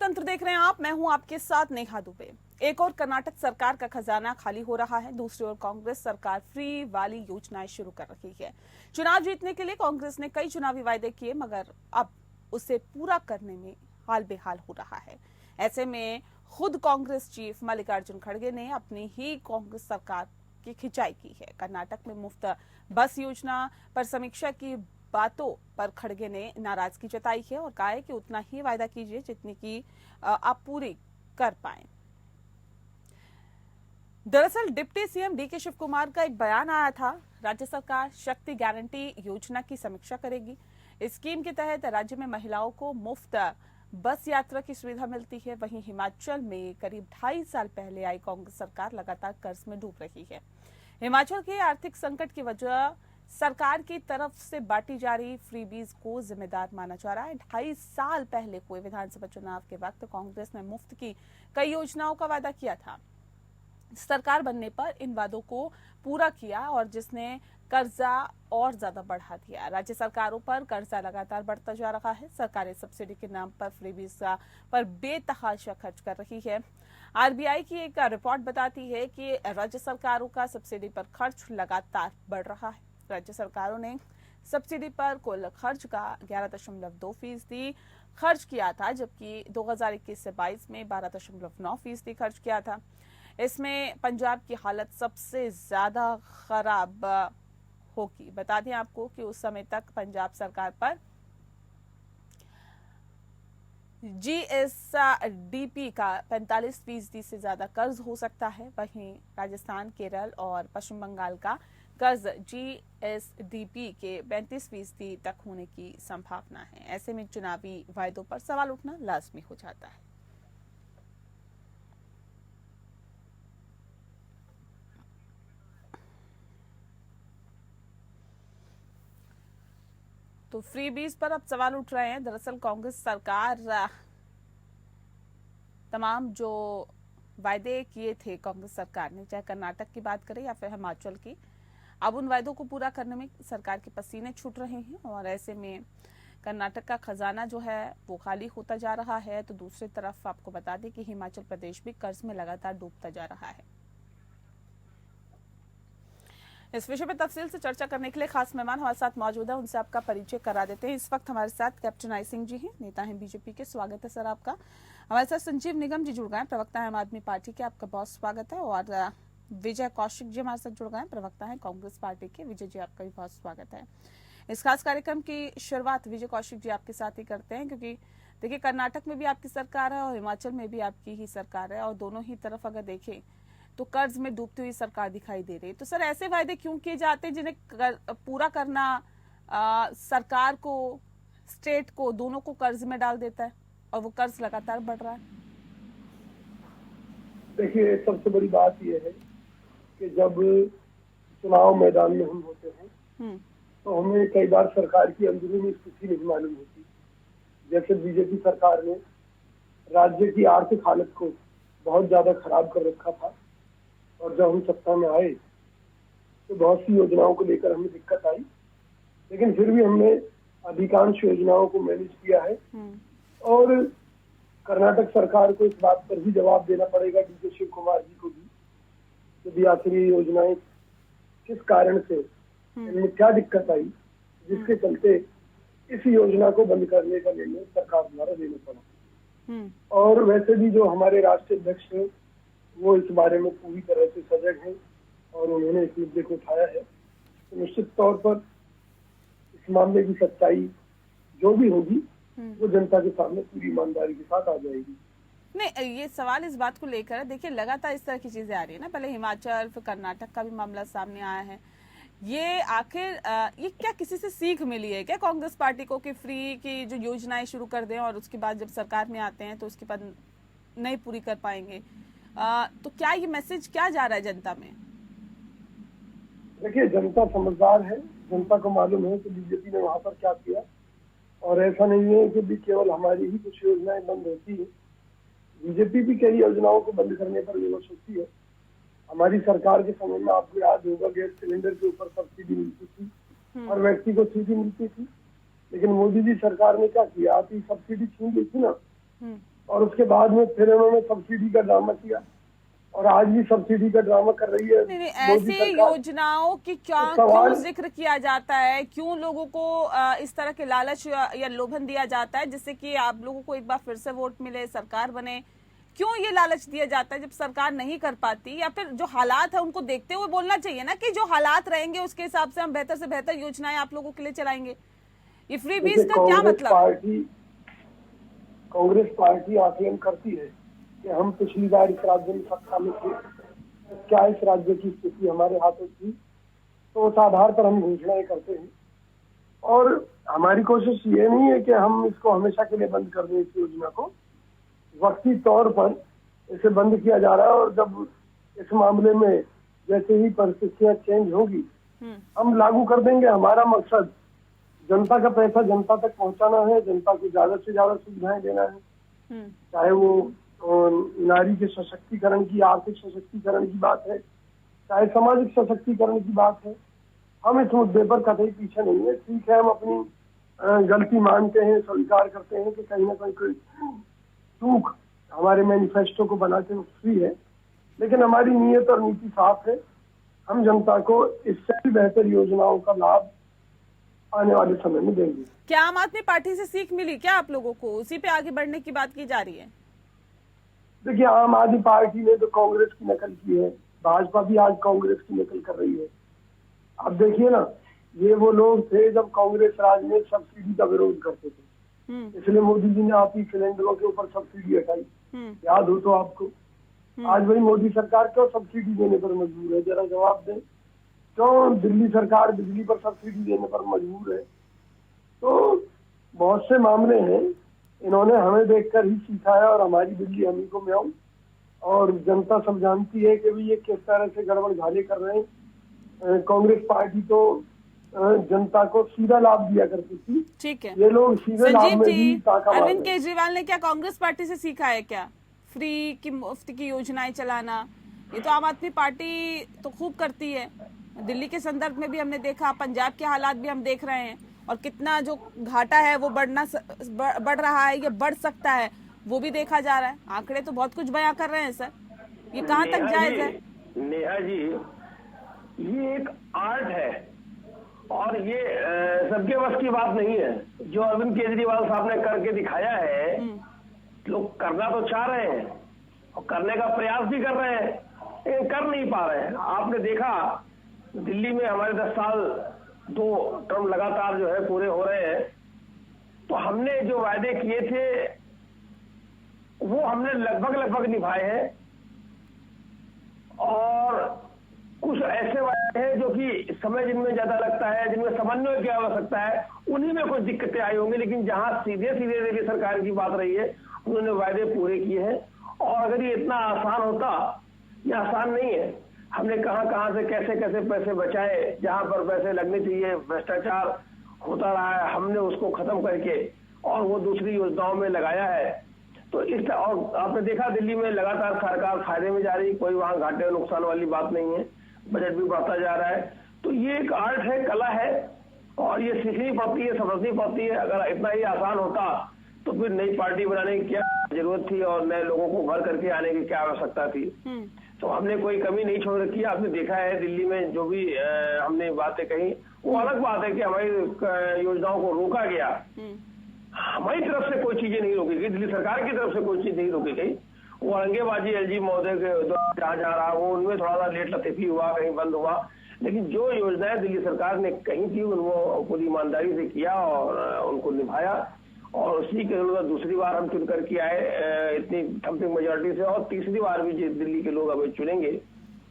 तंत्र देख रहे हैं आप, मैं हूं आपके साथ नेहा दुबे। एक और कर्नाटक सरकार का खजाना खाली हो रहा है, दूसरी ओर कांग्रेस सरकार फ्री वाली योजनाएं शुरू कर रही है। चुनाव जीतने के लिए कांग्रेस ने कई चुनावी वायदे किए, मगर अब उसे पूरा करने में हाल बेहाल हो रहा है। ऐसे में खुद कांग्रेस चीफ मल्लिकार्जुन खड़गे ने अपनी ही कांग्रेस सरकार की खिंचाई की है। कर्नाटक में मुफ्त बस योजना पर समीक्षा की बातों पर खड़गे ने नाराजगी जताई है और कहा है कि उतना ही वायदा कीजिए जितनी की आप पूरी कर पाए। दरअसल डिप्टी सीएम डीके शिव कुमार का एक बयान आया था, राज्य सरकार शक्ति गारंटी योजना की समीक्षा करेगी। इस स्कीम के तहत राज्य में महिलाओं को मुफ्त बस यात्रा की सुविधा मिलती है। वहीं हिमाचल में करीब 2.5 साल पहले आई कांग्रेस सरकार लगातार कर्ज में डूब रही है। हिमाचल के आर्थिक संकट की वजह सरकार की तरफ से बांटी जा रही फ्रीबीज को जिम्मेदार माना जा रहा है। 2.5 साल पहले हुए विधानसभा चुनाव के वक्त कांग्रेस ने मुफ्त की कई योजनाओं का वादा किया था। सरकार बनने पर इन वादों को पूरा किया और जिसने कर्जा और ज्यादा बढ़ा दिया। राज्य सरकारों पर कर्जा लगातार बढ़ता जा रहा है। सरकारें सब्सिडी के नाम पर फ्रीबीज पर बेतहाशा खर्च कर रही है। आरबीआई की एक रिपोर्ट बताती है कि राज्य सरकारों का सब्सिडी पर खर्च लगातार बढ़ रहा है। राज्य सरकारों ने सब्सिडी पर कुल खर्च का 11.2% खर्च किया था, जबकि 2021 से 22 में 12.9% खर्च किया था। इसमें पंजाब की हालत सबसे ज्यादा खराब होगी। बता दें आपको कि उस समय तक पंजाब सरकार पर जीएसडीपी का 45% से ज्यादा कर्ज हो सकता है। वहीं राजस्थान, केरल और पश्चिम बंगाल का कर्ज जीएसडीपी के 35% तक होने की संभावना है। ऐसे में चुनावी वायदों पर सवाल उठना लाजमी हो जाता है। तो फ्रीबीज पर अब सवाल उठ रहे हैं। दरअसल कांग्रेस सरकार तमाम जो वायदे किए थे कांग्रेस सरकार ने, चाहे कर्नाटक की बात करें या फिर हिमाचल की, अब उन वायदों को पूरा करने में सरकार के पसीने छूट रहे हैं और ऐसे में कर्नाटक का खजाना जो है वो खाली होता जा रहा है। तो दूसरी तरफ आपको बता दें कि हिमाचल प्रदेश भी कर्ज में लगातार डूबता जा रहा है। इस विषय पर तफसील से चर्चा करने के लिए खास मेहमान हमारे साथ मौजूद है, उनसे आपका परिचय करा देते हैं। इस वक्त हमारे साथ कैप्टन आई सिंह जी हैं, नेता हैं बीजेपी के। स्वागत है सर आपका। हमारे साथ संजीव निगम जी जुड़ गए, प्रवक्ता है आम आदमी पार्टी के, आपका बहुत स्वागत है। और विजय कौशिक जी हमारे साथ जुड़ गए, प्रवक्ता है कांग्रेस पार्टी के। विजय जी आपका भी बहुत स्वागत है। इस खास कार्यक्रम की शुरुआत विजय कौशिक जी आपके साथ ही करते हैं, क्योंकि देखिए कर्नाटक में भी आपकी सरकार है और हिमाचल में भी आपकी ही सरकार है और दोनों ही तरफ अगर देखें तो कर्ज में डूबती हुई सरकार दिखाई दे रही है। तो सर ऐसे वायदे क्यों किए जाते हैं जिन्हें पूरा करना सरकार को, स्टेट को, दोनों को कर्ज में डाल देता है और वो कर्ज लगातार बढ़ रहा है? देखिए, सबसे बड़ी बात यह है कि जब चुनाव मैदान में हम होते हैं तो हमें कई बार सरकार की अंदरूनी स्थिति नहीं मालूम होती। जैसे बीजेपी सरकार ने राज्य की आर्थिक हालत को बहुत ज्यादा खराब कर रखा था और जब हम सत्ता में आए तो बहुत सी योजनाओं को लेकर हमें दिक्कत आई, लेकिन फिर भी हमने अधिकांश योजनाओं को मैनेज किया है। और कर्नाटक सरकार को इस बात पर भी जवाब देना पड़ेगा, डीके शिव कुमार जी को भी, यदि आखिर ये योजनाएं किस कारण से इनमें क्या दिक्कत आई जिसके चलते इस योजना को बंद करने का निर्णय सरकार द्वारा लेना पड़ा। और वैसे भी जो हमारे राष्ट्रीय अध्यक्ष हैं वो इस बारे में पूरी तरह से सजग हैं और उन्होंने इस मुद्दे को उठाया है। तो निश्चित तौर पर इस मामले की सच्चाई जो भी होगी वो जनता के सामने पूरी ईमानदारी के साथ आ जाएगी। नहीं, ये सवाल इस बात को लेकर है, देखिए लगातार इस तरह की चीजें आ रही है ना, पहले हिमाचल फिर कर्नाटक का भी मामला सामने आया है। ये आखिर ये क्या किसी से सीख मिली है क्या कांग्रेस पार्टी को कि फ्री की जो योजनाएं शुरू कर दें और उसके बाद जब सरकार में आते हैं तो उसके बाद नहीं पूरी कर पाएंगे? तो क्या ये मैसेज क्या जा रहा है जनता में? देखिए, जनता समझदार है, जनता को मालूम है कि बीजेपी ने वहां पर क्या किया और ऐसा नहीं है कि भी केवल हमारी ही कुछ योजनाएं बंद होती है। बीजेपी भी कई योजनाओं को बंद करने पर विवश होती है। हमारी सरकार के समय में आपको याद होगा गैस सिलेंडर के ऊपर सब्सिडी मिलती थी और व्यक्ति को सीधी मिलती थी, लेकिन मोदी जी सरकार ने क्या किया, आप सब्सिडी छीन ली थी ना, और उसके बाद में फिर उन्होंने सब्सिडी का ड्रामा किया और आज भी सब्सिडी का ड्रामा कर रही है। नहीं, ऐसी योजनाओं की क्यों जिक्र किया जाता है, क्यों लोगों को इस तरह के लालच या लोभन दिया जाता है जिससे कि आप लोगों को एक बार फिर से वोट मिले, सरकार बने? क्यों ये लालच दिया जाता है जब सरकार नहीं कर पाती? या फिर जो हालात है उनको देखते हुए बोलना चाहिए ना कि जो हालात रहेंगे उसके हिसाब से हम बेहतर से बेहतर योजनाएं आप लोगों के लिए चलाएंगे। ये फ्रीबीज का क्या मतलब? कांग्रेस पार्टी आकलन करती है कि हम पिछली बार इस राज्य में सत्ता में थे, क्या इस राज्य की स्थिति हमारे हाथों थी, तो उस आधार पर हम घोषणाएं करते हैं। और हमारी कोशिश ये नहीं है कि हम इसको हमेशा के लिए बंद कर दें। इस योजना को वक्ती तौर पर इसे बंद किया जा रहा है और जब इस मामले में जैसे ही परिस्थितियां चेंज होगी हम लागू कर देंगे। हमारा मकसद जनता का पैसा जनता तक पहुंचाना है, जनता को ज्यादा से ज्यादा सुविधाएं देना है, चाहे वो नारी के सशक्तिकरण की, आर्थिक सशक्तिकरण की बात है, चाहे सामाजिक सशक्तिकरण की बात है। हम इस मुद्दे पर कतई पीछे नहीं है। ठीक है, हम अपनी गलती मानते हैं, स्वीकार करते हैं कि कहीं ना कहीं कोई चूक हमारे मैनिफेस्टो को बनाते वक्त हुई है, लेकिन हमारी नीयत और नीति साफ है। हम जनता को इससे भी बेहतर योजनाओं का लाभ आने वाले समय में देंगे। क्या आम आदमी पार्टी से सीख मिली क्या आप लोगों को? उसी पे आगे बढ़ने की बात की जा रही है। देखिए, आम आदमी पार्टी ने तो कांग्रेस की नकल की है, भाजपा भी आज कांग्रेस की नकल कर रही है। अब देखिए ना, ये वो लोग थे जब कांग्रेस राज में सब्सिडी का विरोध करते थे, इसलिए मोदी जी ने आप ही सिलेंडरों के ऊपर सब्सिडी हटाई, याद हो तो आपको। आज वही मोदी सरकार क्यों सब्सिडी देने पर मजबूर है? जरा जवाब दें। क्यों दिल्ली सरकार बिजली पर सब्सिडी देने पर मजबूर है? तो बहुत से मामले हैं, इन्होंने हमें देखकर ही सीखा है और हमारी बिजली हम ही को में आऊं। और जनता सब जानती है कि ये किस तरह से गड़बड़ घाले कर रहे हैं। कांग्रेस पार्टी तो जनता को सीधा लाभ दिया करती थी। ठीक है, ये लोग सीधे लाभ में भी अरविंद केजरीवाल ने क्या कांग्रेस पार्टी से सीखा है क्या फ्री की मुफ्त की योजनाएं चलाना? ये तो आम आदमी पार्टी तो खूब करती है। दिल्ली के संदर्भ में भी हमने देखा, पंजाब के हालात भी हम देख रहे हैं, और कितना जो घाटा है वो बढ़ रहा है, ये बढ़ सकता है, वो भी देखा जा रहा है। आंकड़े तो बहुत कुछ बयां कर रहे हैं सर, ये कहाँ तक जायज है? नेहा जी, ये एक आर्ट है और ये सबके बस की बात नहीं है। जो अरविंद केजरीवाल साहब ने करके दिखाया है, लोग करना तो चाह रहे हैं और करने का प्रयास भी कर रहे हैं, लेकिन कर नहीं पा रहे हैं। आपने देखा दिल्ली में हमारे 10 साल 2 टर्म लगातार जो है पूरे हो रहे हैं, तो हमने जो वायदे किए थे वो हमने लगभग निभाए हैं। और कुछ ऐसे वायदे हैं जो कि समय जिनमें ज्यादा लगता है, जिनमें समन्वय की आवश्यकता है, उन्हीं में कुछ दिक्कतें आई होंगी, लेकिन जहां सीधे दिल्ली सरकार की बात रही है उन्होंने वायदे पूरे किए हैं। और अगर ये इतना आसान होता, ये आसान नहीं है। हमने कहां से कैसे पैसे बचाए, जहां पर पैसे लगने चाहिए, भ्रष्टाचार होता रहा है, हमने उसको खत्म करके और वो दूसरी योजनाओं में लगाया है। तो इस और आपने देखा दिल्ली में लगातार सरकार फायदे में जा रही, कोई वहां घाटे और नुकसान वाली बात नहीं है, बजट भी बढ़ता जा रहा है। तो ये एक आर्ट है, कला है, और ये सीखनी पड़ती है, समझनी पड़ती है। अगर इतना ही आसान होता तो फिर नई पार्टी बनाने की क्या जरूरत थी और नए लोगों को भर करके आने की क्या आवश्यकता थी? तो हमने कोई कमी नहीं छोड़ रखी है। आपने देखा है दिल्ली में जो भी हमने बातें कही, वो अलग बात है कि हमारी योजनाओं को रोका गया। हमारी तरफ से कोई चीजें नहीं रोकी गई, दिल्ली सरकार की तरफ से कोई चीज नहीं रोकी गई। वो औरंगेबाजी एलजी महोदय के जहाँ जा रहा, वो उनमें थोड़ा सा लेट लतीफी हुआ, कहीं बंद हुआ, लेकिन जो योजनाएं दिल्ली सरकार ने कही थी उनको पूरी ईमानदारी से किया और उनको निभाया। और उसी के दूसरी बार हम चुन करके आए इतनी थम्पिंग मेजोरिटी से, और तीसरी बार भी दिल्ली के लोग अभी चुनेंगे।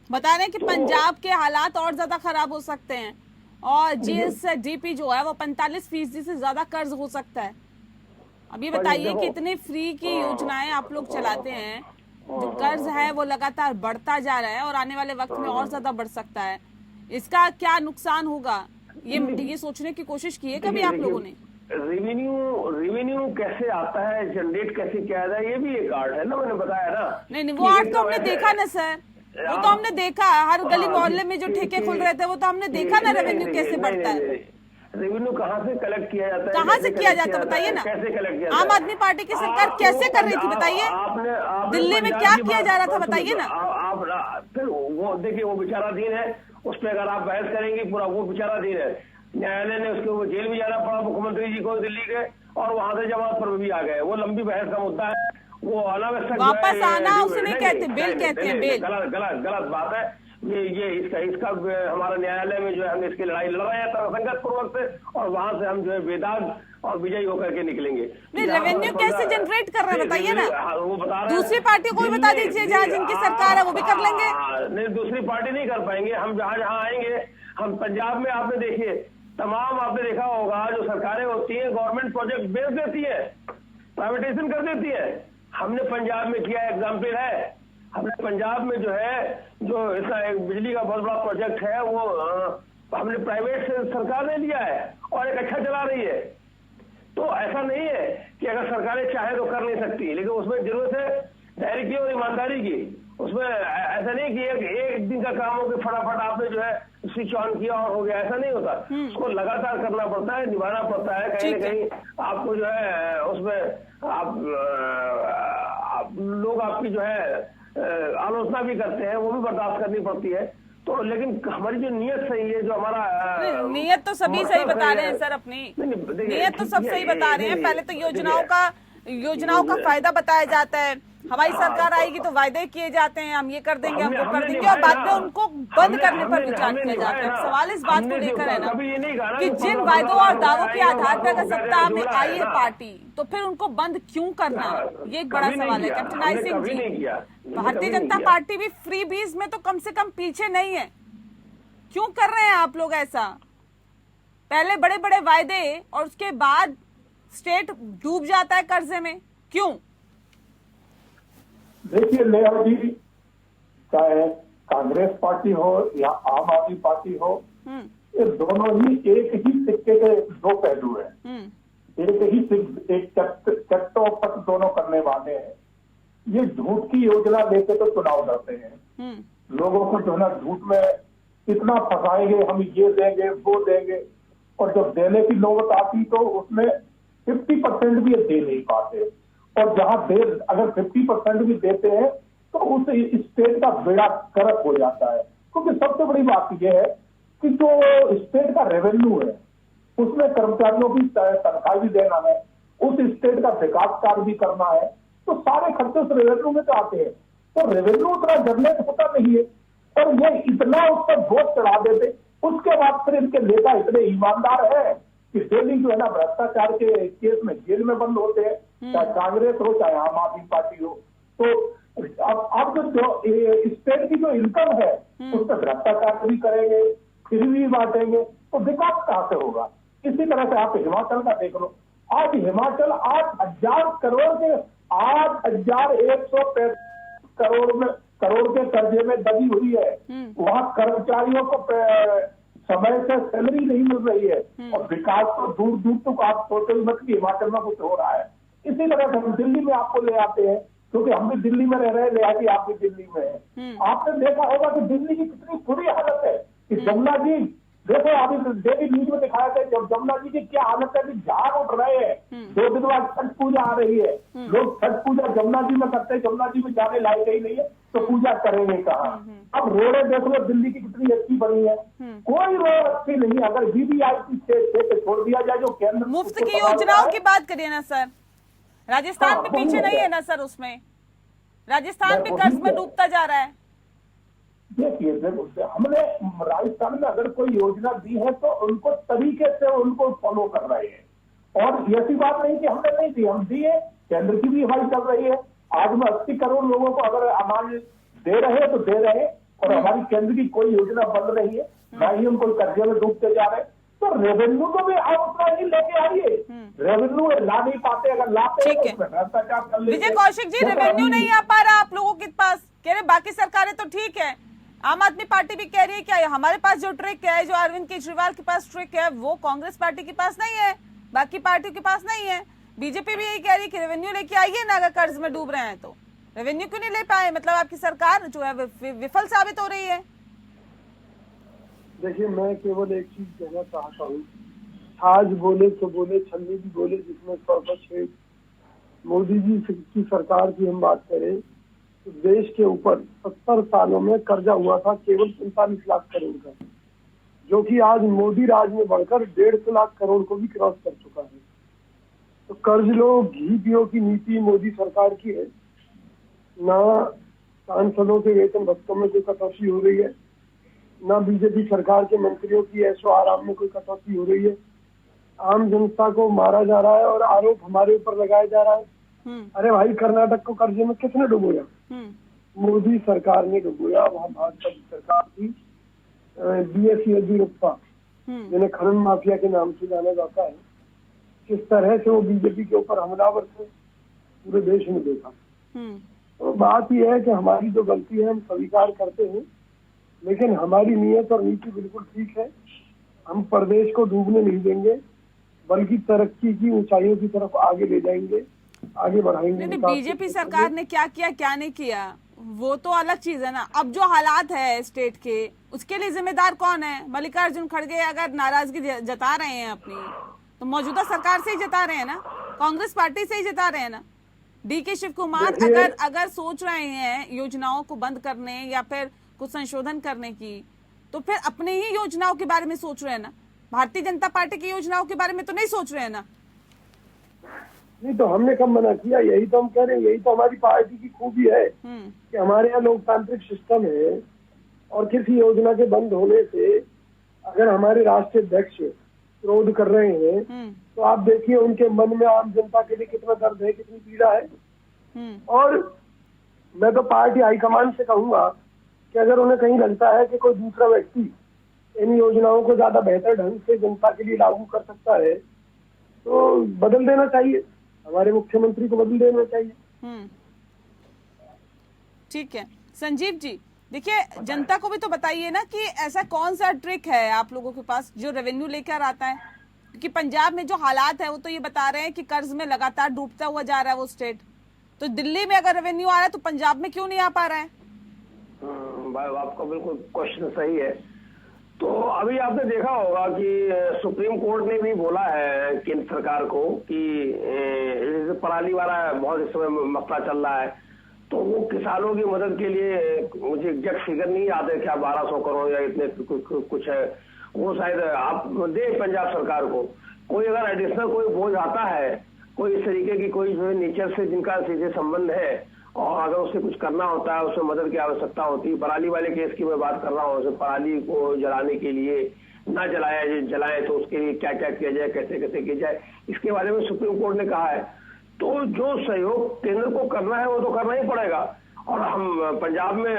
बता रहे हैं कि पंजाब के हालात और ज्यादा खराब हो सकते हैं और जीएसडीपी जो है वो 45% से ज्यादा कर्ज हो सकता है। अब ये बताइए कि इतने फ्री की योजनाएं आप लोग चलाते हैं, जो कर्ज है वो लगातार बढ़ता जा रहा है और आने वाले वक्त में और ज्यादा बढ़ सकता है। इसका क्या नुकसान होगा, ये सोचने की कोशिश की है कभी आप लोगों ने? रेवेन्यू कैसे आता है, जनरेट कैसे किया जाता है, ये भी एक आर्ट है ना, मैंने बताया ना। नहीं, वो आर्ट तो हमने देखा ना सर, वो तो हमने देखा, हर गली मोहल्ले में जो ठेके खुल रहे थे वो तो हमने देखा ना, रेवेन्यू कैसे बढ़ता है। रेवेन्यू कहाँ से कलेक्ट किया जाता है, कहाँ से किया जाता है बताइए ना। कैसे कलेक्ट किया जाता है? आम आदमी पार्टी की सरकार कैसे कर रही थी बताइए, दिल्ली में क्या किया जा रहा था बताइए ना। आप फिर वो देखिए, वो विचाराधीन है, उस पर अगर आप बहस करेंगे पूरा वो विचाराधीन है। न्यायालय ने उसके ऊपर जेल भी जाना पड़ा मुख्यमंत्री जी को दिल्ली के, और वहां से जमानत पर भी आ गए। वो लंबी बहस का मुद्दा है, वो अनावश्यक वापस आना उसे नहीं कहते, बेल कहते हैं, बेल। गलत बात है ये इसका हमारा न्यायालय में जो है हमने इसकी लड़ाई लड़ा है संगत पूर्वक से, और वहां से हम जो है बेदाग और विजयी होकर के निकलेंगे। नहीं, रेवेन्यू कैसे जनरेट कर रहे हैं बताइए ना। वो बता रहे दूसरी पार्टी को भी बता दीजिए, जहाँ जिनकी सरकार है वो भी कर लेंगे। नहीं, दूसरी पार्टी नहीं कर पाएंगे। हम जहाँ जहाँ आएंगे, हम पंजाब में आपने देखिए तमाम आपने देखा होगा जो सरकारें होती है गवर्नमेंट प्रोजेक्ट बेच देती है, प्राइवेटाइजेशन कर देती है। हमने पंजाब में किया, एग्जाम्पल है, हमने पंजाब में जो है जो ऐसा एक बिजली का बहुत बड़ा प्रोजेक्ट है वो हमने प्राइवेट से सरकार ने लिया है और एक अच्छा चला रही है। तो ऐसा नहीं है कि अगर सरकारें चाहे तो कर नहीं सकती, लेकिन उसमें जरूरत है धैर्य की और ईमानदारी की। उसमें ऐसा नहीं कि एक दिन का काम हो कि फटाफट आपने जो है स्विच ऑन किया और हो गया, ऐसा नहीं होता। उसको लगातार करना पड़ता है, निभाना पड़ता है। कहीं ना कहीं आपको जो है उसमें आप लोग आपकी जो है आलोचना भी करते हैं, वो भी बर्दाश्त करनी पड़ती है। तो लेकिन हमारी जो नीयत सही है, जो हमारा नीयत तो सभी सही बता रहे हैं सर, अपनी नीयत तो सब सही बता रहे हैं। पहले तो योजनाओं का फायदा बताया जाता है, हमारी सरकार आएगी तो वायदे किए जाते हैं, हम ये कर देंगे, हम वो कर देंगे, और बाद में उनको बंद करने पर विचार किया जाता है। सवाल इस बात को लेकर है ना कि जिन वायदों और दावों के आधार पर अगर सत्ता में आई है पार्टी, तो फिर उनको बंद क्यों करना, ये एक बड़ा सवाल है। Captain I Singh ji, Bharatiya Janata party भी फ्री बीज में तो कम से कम पीछे नहीं है, क्यों कर रहे हैं आप लोग ऐसा? पहले बड़े बड़े वायदे और उसके बाद स्टेट डूब जाता है कर्जे में, क्यों? देखिए नेहा जी, चाहे कांग्रेस पार्टी हो या आम आदमी पार्टी हो, ये दोनों ही एक ही सिक्के के दो पहलू हैं। एक चट्टोपट दोनों करने वाले हैं। ये झूठ की योजना लेके तो चुनाव लड़ते हैं, लोगों को जो है ना झूठ में इतना फंसाएंगे, हम ये देंगे वो देंगे, और जब देने की नौबत आती तो उसमें 50% भी दे नहीं पाते। और जहां अगर 50% भी देते हैं तो उस स्टेट का बेड़ा गर्क हो जाता है। क्योंकि सबसे बड़ी बात यह है कि जो स्टेट का रेवेन्यू है उसमें कर्मचारियों की तनख्वाह भी देना है, उस स्टेट का विकास कार्य भी करना है, तो सारे खर्चे उस रेवेन्यू में तो आते हैं। तो रेवेन्यू उतना जनरेट होता नहीं है, और ये इतना उस पर बोझ चढ़ा देते। उसके बाद फिर इनके नेता इतने ईमानदार है कि डेली जो है ना भ्रष्टाचार के केस में जेल में बंद होते हैं, चाहे कांग्रेस हो चाहे आम आदमी पार्टी हो। तो अब जो स्टेट की जो इनकम है उस पर भ्रष्टाचार भी करेंगे, फिर भी बांटेंगे, तो विकास कहां से होगा? इसी तरह से आप हिमाचल का देख लो, आज हिमाचल 8,000 करोड़ के 8,135 करोड़ के कर्जे में दबी हुई है। वहां कर्मचारियों को समय से सैलरी नहीं मिल रही है, और विकास तो दूर दूर तक आप सोचे मत कि हिमाचल में कुछ हो रहा है। इसी तरह से हम दिल्ली में आपको ले आते हैं, क्योंकि हम भी दिल्ली में रह रहे हैं, लिहाजी आप भी दिल्ली में है। आपने देखा होगा कि दिल्ली की कितनी बुरी हालत है कि जमुना जी, देखो अभी डेली न्यूज में दिखाया था जब जमुना जी की क्या हालत है कि झाड़ उठ रहे हैं। 2 दिन बाद छठ पूजा आ रही है, लोग छठ पूजा जमुना जी में करते हैं, जमुना जी में जाने लायक ही नहीं है, तो पूजा करेंगे कहाँ? अब रोडें देख लो दिल्ली की कितनी अच्छी बनी है, कोई रोड अच्छी नहीं। अगर VVIP से छोड़ दिया जाए जो केंद्र मुफ्त की योजनाओं की बात करिए ना सर, राजस्थान भी पीछे नहीं है ना सर, उसमें राजस्थान भी कर्ज में डूबता जा रहा है। देखिए हमने राजस्थान में अगर कोई योजना दी है तो उनको तरीके से उनको फॉलो कर रहे हैं, और ऐसी बात नहीं कि हमने नहीं दी, हम दिए, केंद्र की भी हमारी चल रही है। आज में 80 करोड़ लोगों को अगर अनाज दे रहे हैं तो दे रहे हैं, और हमारी केंद्र की कोई योजना बन रही है, ना ही हम कोई कर्जे में डूबते जा रहे हैं। तो रेवेन्यू को भी आप उतना ही लेके आइए, रेवेन्यू ला नहीं पाते, अगर लाते हैं तो भ्रष्टाचार कर लेते। विजय कौशिक जी, रेवेन्यू नहीं आ पा रहा आप लोगों के पास, कह रहे बाकी सरकारें तो ठीक है, आम आदमी पार्टी भी कह रही है क्या हमारे पास जो ट्रिक है, जो अरविंद केजरीवाल के पास ट्रिक है, वो कांग्रेस पार्टी के पास नहीं है, बाकी पार्टियों के पास नहीं है। बीजेपी भी यही कह रही है कि रेवेन्यू लेके आइए ना, अगर कर्ज में डूब रहे हैं तो रेवेन्यू क्यों नहीं ले पाए? मतलब आपकी सरकार जो है विफल साबित हो रही है। देखिए मैं केवल एक चीज कहना चाहता हूँ छाछ बोले तो बोले, छलनी भी बोले, जिसमें सर्वस्व है। मोदी जी की सरकार की हम बात करें तो देश के ऊपर 70 सालों में कर्जा हुआ था केवल 45 लाख करोड़ का, जो कि आज मोदी राज में बढ़कर 150 लाख करोड़ को भी क्रॉस कर चुका है। तो कर्ज लो घी पियो की नीति मोदी सरकार की है। ना सांसदों के वेतन भत्तों में कोई कटौती हो रही है, ना बीजेपी सरकार के मंत्रियों की ऐशो आराम में कोई कटौती हो रही है। आम जनता को मारा जा रहा है और आरोप हमारे ऊपर लगाया जा रहा है। अरे भाई, कर्नाटक को कर्जे में किसने डुबोया? मोदी सरकार ने डुबोया। वहाँ भाजपा की सरकार थी, BS येदियुरप्पा, जिन्हें खनन माफिया के नाम से जाना जाता है। किस तरह से वो बीजेपी के ऊपर हमलावर थे पूरे देश में देखा। तो बात यह है कि हमारी जो गलती है हम स्वीकार करते हैं, लेकिन हमारी नीयत और नीति बिल्कुल ठीक है। हम प्रदेश को डूबने नहीं देंगे, बल्कि तरक्की की ऊंचाइयों की तरफ आगे ले जाएंगे, आगे बढ़ाएंगे। नहीं, बीजेपी सरकार ने क्या किया क्या नहीं किया वो तो अलग चीज है ना। अब जो हालात है स्टेट के, उसके लिए जिम्मेदार कौन है? मल्लिकार्जुन खड़गे अगर नाराजगी जता रहे हैं अपनी, तो मौजूदा सरकार से ही जता रहे हैं ना, कांग्रेस पार्टी से ही जता रहे हैं ना। DK शिव कुमार अगर सोच रहे हैं योजनाओं को बंद करने या फिर कुछ संशोधन करने की, तो फिर अपने ही योजनाओं के बारे में सोच रहे हैं ना। भारतीय जनता पार्टी की योजनाओं के बारे में तो नहीं सोच रहे हैं ना। नहीं तो हमने कब मना किया? यही तो हम कह रहे हैं, यही तो हमारी पार्टी की खूबी है कि हमारे यहाँ लोकतांत्रिक सिस्टम है, और किसी योजना के बंद होने से अगर हमारे राष्ट्रीय अध्यक्ष विरोध कर रहे हैं तो आप देखिए उनके मन में आम जनता के लिए कितना दर्द है, कितनी पीड़ा है। और मैं तो पार्टी हाईकमान से कहूंगा कि अगर उन्हें कहीं लगता है कि कोई दूसरा व्यक्ति इन योजनाओं को ज्यादा बेहतर ढंग से जनता के लिए लागू कर सकता है तो बदल देना चाहिए, हमारे मुख्यमंत्री को बदल देना चाहिए। ठीक है संजीव जी, देखिए जनता को भी तो बताइए ना कि ऐसा कौन सा ट्रिक है आप लोगों के पास जो रेवेन्यू लेकर आता है, क्योंकि पंजाब में जो हालात है वो तो ये बता रहे हैं कि कर्ज में लगातार डूबता हुआ जा रहा है वो स्टेट। तो दिल्ली में अगर रेवेन्यू आ रहा है तो पंजाब में क्यों नहीं आ पा रहा है? भाई आपका बिल्कुल क्वेश्चन सही है। तो अभी आपने देखा होगा कि सुप्रीम कोर्ट ने भी बोला है केंद्र सरकार को कि पराली वाला बहुत इस समय मसला चल रहा है, तो वो किसानों की मदद के लिए, मुझे एग्जैक्ट फिगर नहीं याद है क्या 1200 करोड़ या इतने कुछ है, वो शायद आप दे पंजाब सरकार को। कोई अगर एडिशनल कोई बोझ आता है, कोई इस तरीके की कोई जो है नेचर से जिनका सीधे संबंध है और अगर उसे कुछ करना होता है, उसमें मदद की आवश्यकता होती है। पराली वाले केस की मैं बात कर रहा हूँ, पराली को जलाने के लिए ना जलाए तो उसके लिए क्या क्या किया जाए, कैसे कैसे किया जाए, इसके बारे में सुप्रीम कोर्ट ने कहा है। तो जो सहयोग केंद्र को करना है वो तो करना ही पड़ेगा, और हम पंजाब में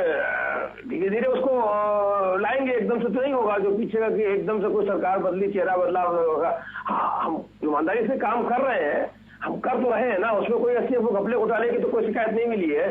धीरे धीरे उसको लाएंगे। एकदम से तो नहीं होगा जो पीछे का कि एकदम से कोई सरकार बदली, चेहरा बदला होगा। हाँ, हम ईमानदारी से काम कर रहे हैं, हम कर तो रहे हैं ना, उसमें कोई ऐसी घपले घोटाले की तो कोई शिकायत नहीं मिली है।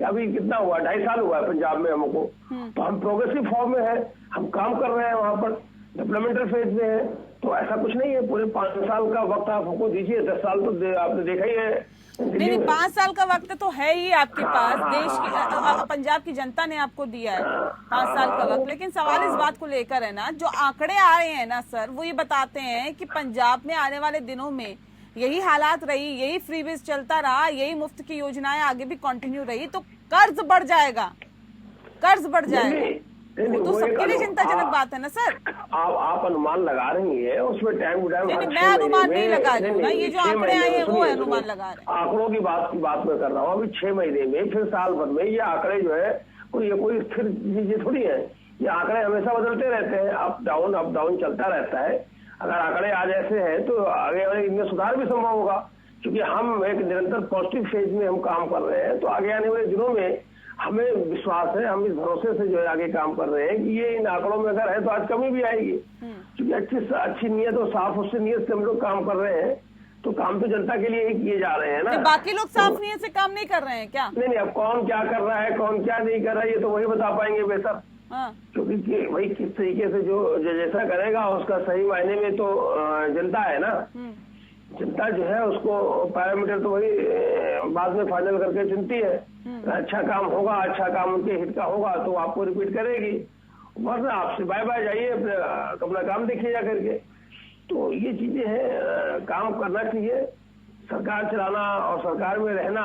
अभी कितना हुआ, 2.5 साल हुआ है पंजाब में हमको, तो हम प्रोग्रेसिव फॉर्म में है, हम काम कर रहे हैं, वहां पर डेवलपमेंटल फेज में है। तो ऐसा कुछ नहीं है, पूरे 5 साल का वक्त आप हमको दीजिए, 10 साल तो आपने देखा ही है। नहीं, 5 साल का वक्त तो है ही आपके पास, देश की पंजाब की जनता ने आपको दिया है 5 साल का वक्त। लेकिन सवाल इस बात को लेकर है ना, जो आंकड़े आ रहे हैं ना सर, वो ये बताते हैं कि पंजाब में आने वाले दिनों में यही हालात रही, यही फ्रीबीज चलता रहा, यही मुफ्त की योजनाएं आगे भी कंटिन्यू रही, तो कर्ज बढ़ जाएगा, कर्ज बढ़ जाएगा। तो सबके लिए चिंताजनक बात है ना सर। आप अनुमान लगा रही है, उसमें टाइम टू टाइम। मैं अनुमान नहीं लगा रही हूँ ना, ये जो आंकड़े आए हैं वो अनुमान लगा रहे हैं। आंकड़ों की बात मैं कर रहा हूँ। अभी 6 महीने में, फिर साल भर में ये आंकड़े जो है कोई स्थिर चीजें थोड़ी है, ये आंकड़े हमेशा बदलते रहते हैं, अप डाउन चलता रहता है। अगर आंकड़े आज ऐसे हैं तो आगे वाले इनमें सुधार भी संभव होगा, क्योंकि हम एक निरंतर पॉजिटिव फेज में हम काम कर रहे हैं। तो आगे आने वाले दिनों में हमें विश्वास है, हम इस भरोसे से जो है आगे काम कर रहे हैं कि ये इन आंकड़ों में अगर है तो आज कमी भी आएगी, क्योंकि अच्छी नीयत और साफ उससे नीयत से हम लोग काम कर रहे हैं। तो काम तो जनता के लिए ही किए जा रहे हैं ना। बाकी लोग साफ नीयत से काम नहीं कर रहे हैं क्या? नहीं, अब कौन क्या कर रहा है, कौन क्या नहीं कर रहा है, ये तो वही बता पाएंगे बेहतर। क्योंकि भाई किस तरीके से जो जैसा करेगा उसका सही मायने में तो जनता है ना। जनता जो है उसको पैरामीटर तो वही बाद में फाइनल करके चुनती है। अच्छा काम होगा, अच्छा काम उनके हित का होगा तो आपको रिपीट करेगी, वरना आपसे बाय बाय जाइए, अपना काम देखिए जा करके। तो ये चीजें हैं, काम करना चाहिए। सरकार चलाना और सरकार में रहना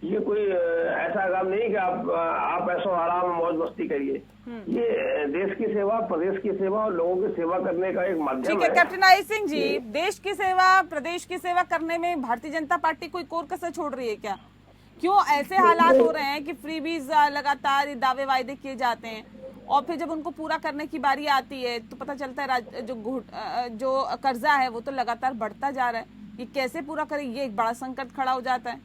ये कोई ऐसा काम नहीं कि आप ऐसो आराम मौज मस्ती करिए। ये देश की सेवा, प्रदेश की सेवा और लोगों की सेवा करने का एक माध्यम है। ठीक है कैप्टन आई सिंह जी, देश की सेवा, प्रदेश की सेवा करने में भारतीय जनता पार्टी कोई कोर कसर छोड़ रही है क्या? क्यों ऐसे हालात हो रहे हैं कि फ्रीबीज लगातार दावे वायदे किए जाते हैं और फिर जब उनको पूरा करने की बारी आती है तो पता चलता है जो कर्जा है वो तो लगातार बढ़ता जा रहा है। ये कैसे पूरा करें, ये एक बड़ा संकट खड़ा हो जाता है।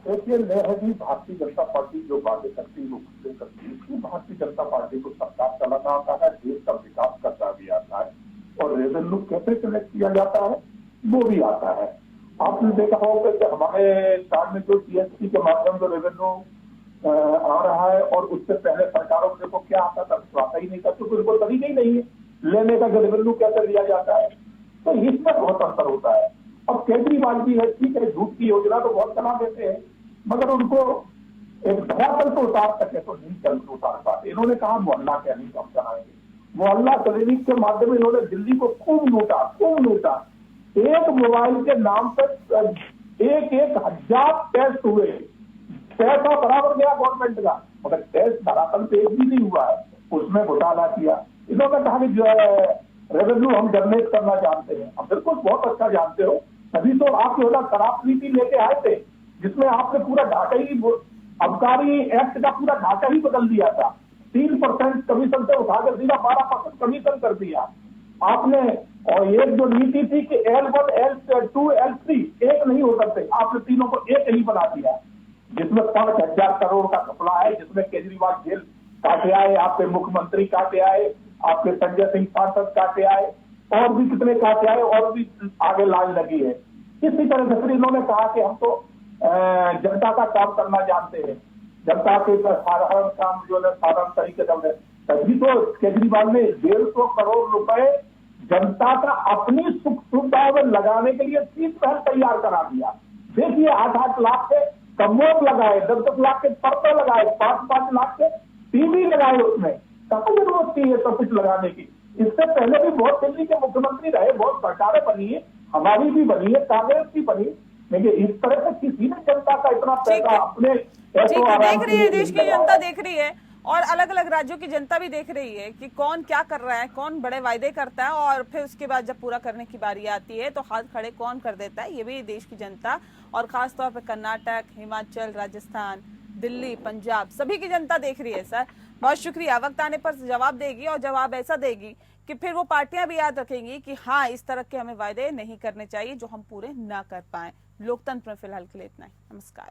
देखिए जी, भारतीय जनता पार्टी जो बातें करती है, भारतीय जनता पार्टी को सरकार चलाना आता है, देश का विकास करना भी आता है और रेवेन्यू कैसे कलेक्ट किया जाता है वो भी आता है। आपने देखा होगा कि हमारे साल में जो जीएसटी के माध्यम से रेवेन्यू आ रहा है और उससे पहले सरकारों को क्या आता था, आता ही नहीं था, क्योंकि उनको तरीका ही नहीं है लेने का रेवेन्यू कैसे लिया जाता है। तो इसमें बहुत अंतर होता है। अब केजरीवाल जी है, ठीक है, झूठ की योजना तो बहुत चला देते हैं, मगर उनको एक धरातल पर उतार सके तो नहीं चल उतार पाते। इन्होंने कहा मोहल्ला क्लिनिक हम चलाएंगे। मोहल्ला क्लिनिक के माध्यम में इन्होंने दिल्ली को खूब लूटा। एक मोबाइल के नाम पर 1,000 टेस्ट हुए, पैसा बराबर गया गवर्नमेंट का, मगर टेस्ट धरातल पे एक भी नहीं हुआ है, उसमें घोटाला किया। इन्होंने कहा कि जो है रेवेन्यू हम जनरेट करना जानते हैं। अब बिल्कुल बहुत अच्छा जानते हो, तभी तो आप जो है खराब नीति लेके आए थे जिसमें आपने पूरा ढांचा ही, अबकारी एक्ट का पूरा ढांचा ही बदल दिया था। 3% कमीशन से उठाकर सीधा 12% कमीशन कर दिया आपने। और एक जो नीति थी कि L1, L2, L3 एक नहीं हो सकते, आपने तीनों को एक ही बना दिया, जिसमें 5,000 करोड़ का घपला है, जिसमें केजरीवाल जेल काटे आए, आपके मुख्यमंत्री काटे आए, आपके संजय सिंह सांसद काटे आए, और भी कितने काटे आए, और भी आगे लाइन लगी है। इसी तरह से फिर इन्होंने कहा कि हम तो जनता का काम करना जानते हैं, जनता के साधारण काम जो है साधारण तरीके से, तभी तो केजरीवाल ने 150 करोड़ रुपए जनता का अपनी सुख सुविधा में लगाने के लिए 30 पहल तैयार करा दिया। देखिए 8-8 लाख के कमोड लगाए, 10-10 लाख के पर्दे लगाए, 5-5 लाख के टीवी लगाए, उसमें कहाँ जरूरत थी ये सब कुछ लगाने की। इससे पहले भी बहुत दिल्ली के मुख्यमंत्री रहे, बहुत सरकारें बनी है, हमारी भी बनी है, कांग्रेस की बनी, लेकिन इस तरह से किसी ने जनता का इतना पैसा अपने देख रही है, देश की जनता देख रही है और अलग अलग राज्यों की जनता भी देख रही है कि कौन क्या कर रहा है, कौन बड़े वायदे करता है और फिर उसके बाद जब पूरा करने की बारी आती है तो हाथ खड़े कौन कर देता है। ये भी देश की जनता और खास तौर पर कर्नाटक, हिमाचल, राजस्थान, दिल्ली, पंजाब, सभी की जनता देख रही है। सर बहुत शुक्रिया, वक्त आने पर जवाब देगी और जवाब ऐसा देगी कि फिर वो पार्टियां भी याद रखेंगी कि हाँ, इस तरह के हमें वायदे नहीं करने चाहिए जो हम पूरे ना कर पाए। लोकतंत्र में फिलहाल के लिए इतना ही। नमस्कार।